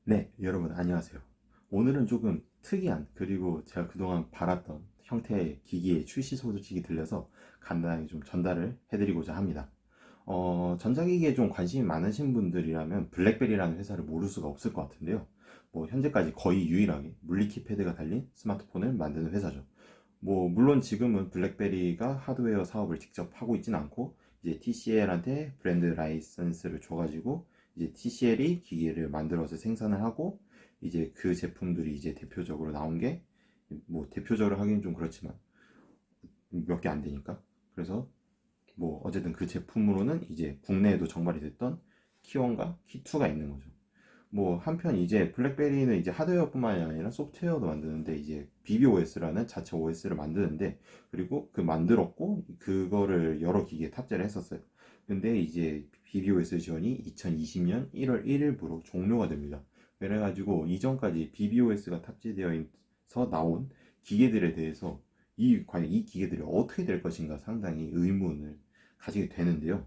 네, 여러분 안녕하세요. 오늘은 조금 특이한 그리고 제가 그동안 바랐던 형태의 기기의 출시 소식이 들려서 간단하게 좀 전달을 해드리고자 합니다. 전자기기에 좀 관심이 많으신 분들이라면 블랙베리라는 회사를 모를 수가 없을 것 같은데요. 뭐 현재까지 거의 유일하게 물리 키패드가 달린 스마트폰을 만드는 회사죠. 뭐 물론 지금은 블랙베리가 하드웨어 사업을 직접 하고 있진 않고 이제 TCL한테 브랜드 라이선스를 줘가지고 이제 TCL이 기기를 만들어서 생산을 하고 이제 그 제품들이 이제 대표적으로 나온 게 뭐 대표적으로 하기는 좀 그렇지만 몇 개 안 되니까 그래서 뭐 어쨌든 그 제품으로는 이제 국내에도 정발이 됐던 키1과 키2가 있는 거죠. 뭐 한편 이제 블랙베리는 이제 하드웨어뿐만이 아니라 소프트웨어도 만드는데 이제 BBOS라는 자체 OS를 만드는데 그리고 그 만들었고 그거를 여러 기기에 탑재를 했었어요. 근데 이제 BBOS 지원이 2020년 1월 1일부로 종료가 됩니다. 그래가지고 이전까지 BBOS가 탑재되어서 나온 기계들에 대해서 과연 이 기계들이 어떻게 될 것인가 상당히 의문을 가지게 되는데요.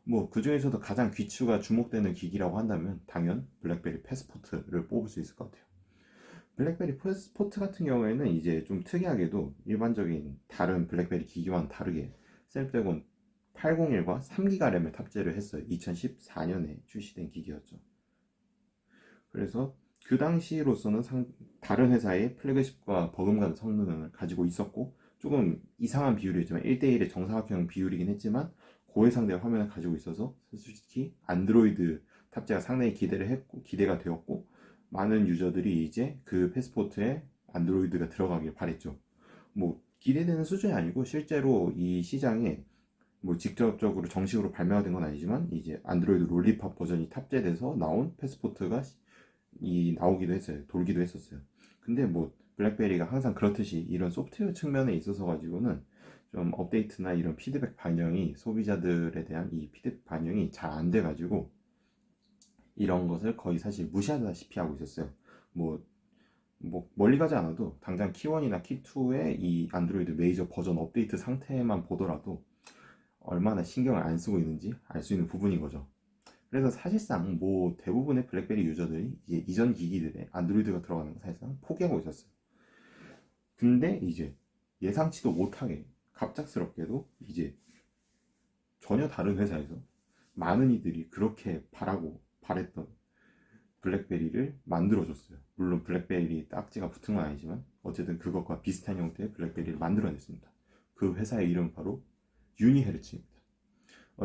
뭐 그중에서도 가장 귀추가 주목되는 기기라고 한다면 당연 블랙베리 패스포트를 뽑을 수 있을 것 같아요. 블랙베리 패스포트 같은 경우에는 이제 좀 특이하게도 일반적인 다른 블랙베리 기기와는 다르게 스냅드래곤 801과 3기가 램을 탑재를 했어요. 2014년에 출시된 기기였죠. 그래서 그 당시로서는 다른 회사의 플래그십과 버금가는 성능을 가지고 있었고 조금 이상한 비율이었지만 1대1의 정사각형 비율이긴 했지만 고해상대 화면을 가지고 있어서 솔직히 안드로이드 탑재가 상당히 기대가 되었고 많은 유저들이 이제 그 패스포트에 안드로이드가 들어가길 바랬죠. 뭐 기대되는 수준이 아니고 실제로 이 시장에 뭐 직접적으로 정식으로 발매가 된 건 아니지만 이제 안드로이드 롤리팝 버전이 탑재돼서 나온 패스포트가 나오기도 했어요. 돌기도 했었어요. 근데 뭐 블랙베리가 항상 그렇듯이 이런 소프트웨어 측면에 있어서 가지고는 좀 업데이트나 이런 피드백 반영이 소비자들에 대한 이 피드백 반영이 잘 안 돼가지고 이런 것을 거의 사실 무시하다시피 하고 있었어요. 뭐, 뭐 멀리 가지 않아도 당장 키1이나 키2의 이 안드로이드 메이저 버전 업데이트 상태만 보더라도 얼마나 신경을 안 쓰고 있는지 알 수 있는 부분인 거죠. 그래서 사실상 뭐 대부분의 블랙베리 유저들이 이제 이전 기기들에 안드로이드가 들어가는 걸 사실상 포기하고 있었어요. 근데 이제 예상치도 못하게 갑작스럽게도 이제 전혀 다른 회사에서 많은 이들이 그렇게 바라고 바랬던 블랙베리를 만들어줬어요. 물론 블랙베리 딱지가 붙은 건 아니지만 어쨌든 그것과 비슷한 형태의 블랙베리를 만들어냈습니다. 그 회사의 이름은 바로 유니헤르츠입니다.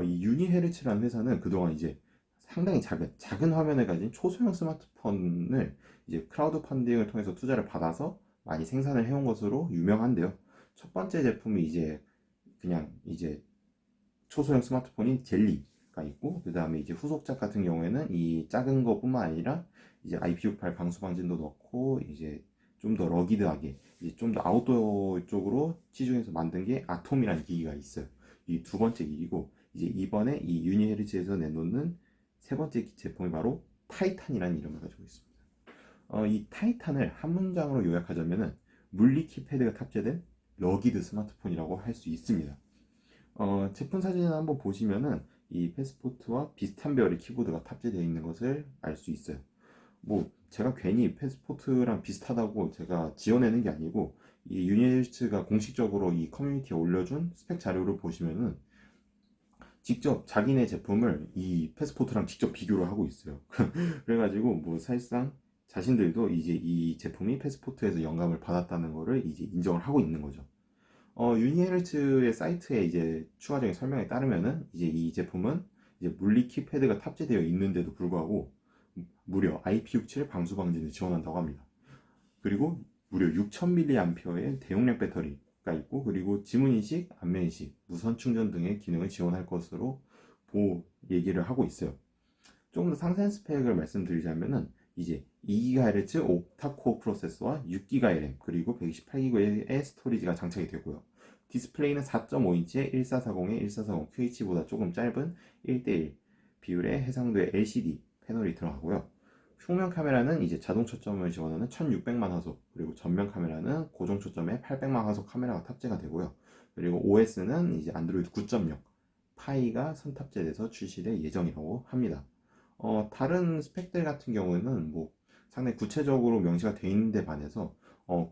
이 유니헤르츠라는 회사는 그동안 이제 상당히 작은 화면을 가진 초소형 스마트폰을 이제 크라우드 펀딩을 통해서 투자를 받아서 많이 생산을 해온 것으로 유명한데요. 첫 번째 제품이 이제 그냥 이제 초소형 스마트폰인 젤리가 있고, 그 다음에 이제 후속작 같은 경우에는 이 작은 것뿐만 아니라 이제 IP68 방수 방진도 넣고 이제 좀 더 러기드하게 이제 좀 더 아웃도어 쪽으로 치중해서 만든 게 아톰이라는 기기가 있어요. 이 두 번째 기기고 이제 이번에 이 유니헤르츠에서 내놓는 세 번째 제품이 바로 타이탄이라는 이름을 가지고 있습니다. 이 타이탄을 한 문장으로 요약하자면은 물리 키패드가 탑재된 러기드 스마트폰이라고 할 수 있습니다. 제품 사진을 한번 보시면은 이 패스포트와 비슷한 배열의 키보드가 탑재되어 있는 것을 알 수 있어요. 뭐 제가 괜히 패스포트랑 비슷하다고 제가 지어내는 게 아니고 이 유니헬츠가 공식적으로 이 커뮤니티에 올려준 스펙 자료를 보시면은 직접 자기네 제품을 이 패스포트랑 직접 비교를 하고 있어요. 그래가지고 뭐 사실상 자신들도 이제 이 제품이 패스포트에서 영감을 받았다는 거를 이제 인정을 하고 있는 거죠. 유니헤르츠의 사이트에 이제 추가적인 설명에 따르면은 이제 이 제품은 이제 물리 키패드가 탑재되어 있는데도 불구하고 무려 IP67 방수 방진을 지원한다고 합니다. 그리고 무려 6000mAh의 대용량 배터리가 있고 그리고 지문인식, 안면인식, 무선 충전 등의 기능을 지원할 것으로 얘기를 하고 있어요. 조금 더 상세한 스펙을 말씀드리자면은 이제 2GHz 옥타코어 프로세서와 6GB 램 그리고 128GB의 스토리지가 장착이 되고요. 디스플레이는 4.5인치의 1440의 1440 QH보다 조금 짧은 1대1 비율의 해상도의 LCD 패널이 들어가고요. 후면 카메라는 이제 자동 초점을 지원하는 1600만 화소 그리고 전면 카메라는 고정 초점의 800만 화소 카메라가 탑재가 되고요. 그리고 OS는 이제 안드로이드 9.0 파이가 선탑재돼서 출시될 예정이라고 합니다. 다른 스펙들 같은 경우에는 뭐 상당히 구체적으로 명시가 되어 있는데 반해서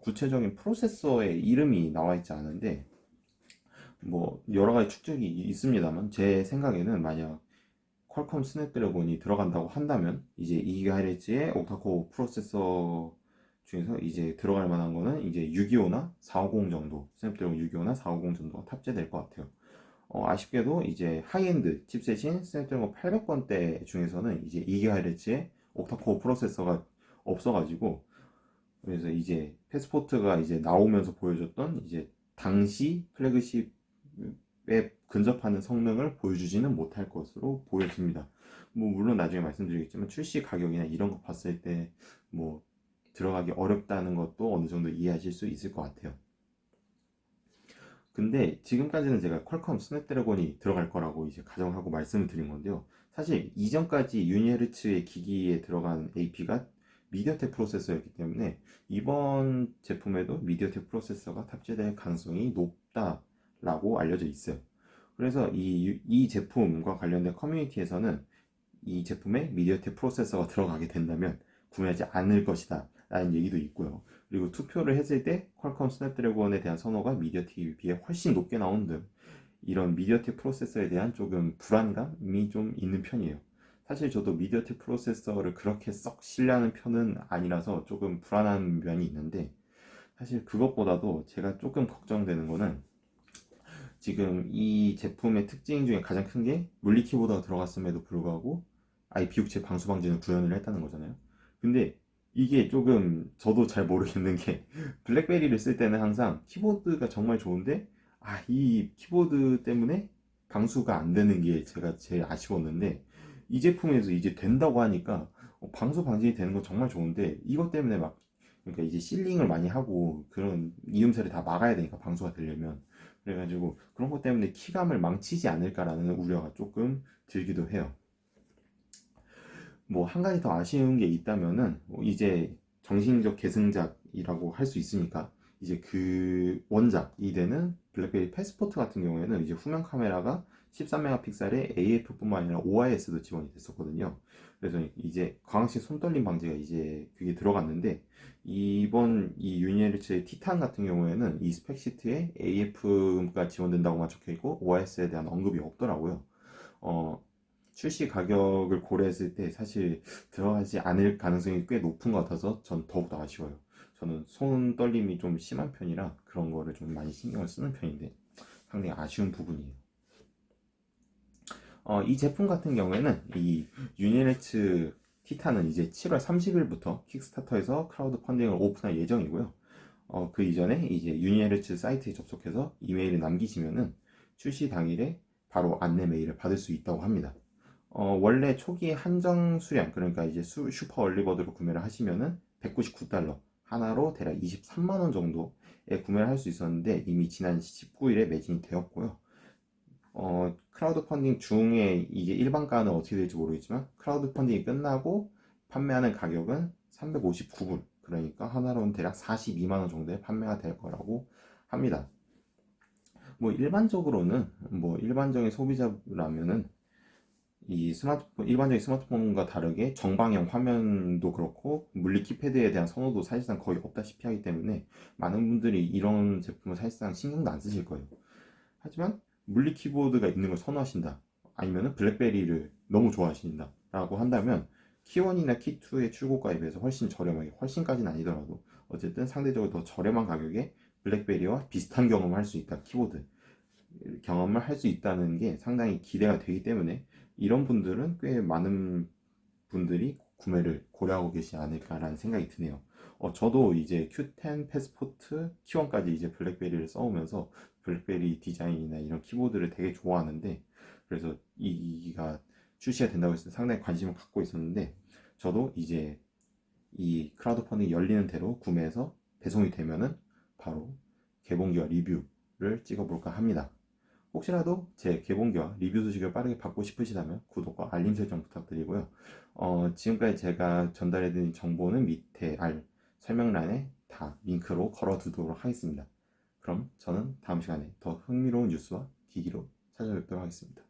구체적인 프로세서의 이름이 나와 있지 않은데, 뭐 여러 가지 축적이 있습니다만 제 생각에는 만약 퀄컴 스냅드래곤이 들어간다고 한다면 이제 2GHz의 옥타코어 프로세서 중에서 이제 들어갈 만한 거는 이제 625나 450 정도, 스냅드래곤 625나 450 정도가 탑재될 것 같아요. 아쉽게도 이제 하이엔드 칩셋인 스냅드래곤 800번대 중에서는 이제 2GHz의 옥타코어 프로세서가 없어가지고, 그래서 이제 패스포트가 이제 나오면서 보여줬던 이제 당시 플래그십에 근접하는 성능을 보여주지는 못할 것으로 보여집니다. 뭐 물론 나중에 말씀드리겠지만 출시 가격이나 이런 거 봤을 때 뭐 들어가기 어렵다는 것도 어느 정도 이해하실 수 있을 것 같아요. 근데 지금까지는 제가 퀄컴 스냅드래곤이 들어갈 거라고 이제 가정하고 말씀을 드린 건데요. 사실 이전까지 유니헤르츠의 기기에 들어간 AP가 미디어텍 프로세서였기 때문에 이번 제품에도 미디어텍 프로세서가 탑재될 가능성이 높다라고 알려져 있어요. 그래서 이 제품과 관련된 커뮤니티에서는 이 제품에 미디어텍 프로세서가 들어가게 된다면 구매하지 않을 것이다 라는 얘기도 있고요. 그리고 투표를 했을 때 퀄컴 스냅드래곤에 대한 선호가 미디어텍에 비해 훨씬 높게 나온 등 이런 미디어텍 프로세서에 대한 조금 불안감이 좀 있는 편이에요. 사실 저도 미디어텍 프로세서를 그렇게 썩 신뢰하는 편은 아니라서 조금 불안한 면이 있는데, 사실 그것보다도 제가 조금 걱정되는 거는 지금 이 제품의 특징 중에 가장 큰 게 물리 키보드가 들어갔음에도 불구하고 IP67 방수 방지는 구현을 했다는 거잖아요. 근데 이게 조금 저도 잘 모르겠는 게 블랙베리를 쓸 때는 항상 키보드가 정말 좋은데 이 키보드 때문에 방수가 안 되는 게 제가 제일 아쉬웠는데, 이 제품에서 이제 된다고 하니까 방수 방진이 되는 건 정말 좋은데 이것 때문에 막, 그러니까 이제 실링을 많이 하고 그런 이음새를 다 막아야 되니까 방수가 되려면, 그래가지고 그런 것 때문에 키감을 망치지 않을까라는 우려가 조금 들기도 해요. 뭐 한 가지 더 아쉬운 게 있다면은 이제 정신적 계승작이라고 할 수 있으니까 이제 그 원작이 되는 블랙베리 패스포트 같은 경우에는 이제 후면 카메라가 13메가픽셀의 AF뿐만 아니라 OIS도 지원이 됐었거든요. 그래서 이제 광학식 손떨림 방지가 이제 그게 들어갔는데, 이번 이 유니엘츠의 티탄 같은 경우에는 이 스펙시트에 AF가 지원된다고만 적혀 있고 OIS에 대한 언급이 없더라고요. 어, 출시 가격을 고려했을 때 사실 들어가지 않을 가능성이 꽤 높은 것 같아서 전 더욱더 아쉬워요. 저는 손 떨림이 좀 심한 편이라 그런 거를 좀 많이 신경을 쓰는 편인데 상당히 아쉬운 부분이에요. 이 제품 같은 경우에는 이 유니레츠 티타는 이제 7월 30일부터 킥스타터에서 크라우드 펀딩을 오픈할 예정이고요. 그 이전에 이제 유니헤르츠 사이트에 접속해서 이메일을 남기시면은 출시 당일에 바로 안내 메일을 받을 수 있다고 합니다. 원래 초기 한정 수량, 그러니까 이제 슈퍼 얼리버드로 구매를 하시면은 199달러, 하나로 대략 23만 원 정도에 구매를 할 수 있었는데 이미 지난 19일에 매진이 되었고요. 크라우드 펀딩 중에 이제 일반가는 어떻게 될지 모르겠지만 크라우드 펀딩이 끝나고 판매하는 가격은 359불, 그러니까 하나로는 대략 42만 원 정도에 판매가 될 거라고 합니다. 뭐 일반적으로는 뭐 일반적인 소비자라면은 이 스마트폰, 일반적인 스마트폰과 다르게 정방향 화면도 그렇고 물리 키패드에 대한 선호도 사실상 거의 없다시피 하기 때문에 많은 분들이 이런 제품을 사실상 신경도 안 쓰실 거예요. 하지만 물리 키보드가 있는 걸 선호하신다, 아니면 블랙베리를 너무 좋아하신다 라고 한다면 키1이나 키2의 출고가에 비해서 훨씬 저렴하게, 훨씬까지는 아니더라도 어쨌든 상대적으로 더 저렴한 가격에 블랙베리와 비슷한 경험을 할 수 있다, 키보드 경험을 할 수 있다는 게 상당히 기대가 되기 때문에 이런 분들은 꽤 많은 분들이 구매를 고려하고 계시지 않을까라는 생각이 드네요. 저도 이제 Q10 패스포트 Q1까지 이제 블랙베리를 써오면서 블랙베리 디자인이나 이런 키보드를 되게 좋아하는데, 그래서 이가 출시가 된다고 했을 때 상당히 관심을 갖고 있었는데, 저도 이제 이 크라우드 펀딩이 열리는 대로 구매해서 배송이 되면은 바로 개봉기와 리뷰를 찍어볼까 합니다. 혹시라도 제 개봉기와 리뷰 소식을 빠르게 받고 싶으시다면 구독과 알림 설정 부탁드리고요. 지금까지 제가 전달해드린 정보는 밑에 설명란에 다 링크로 걸어두도록 하겠습니다. 그럼 저는 다음 시간에 더 흥미로운 뉴스와 기기로 찾아뵙도록 하겠습니다.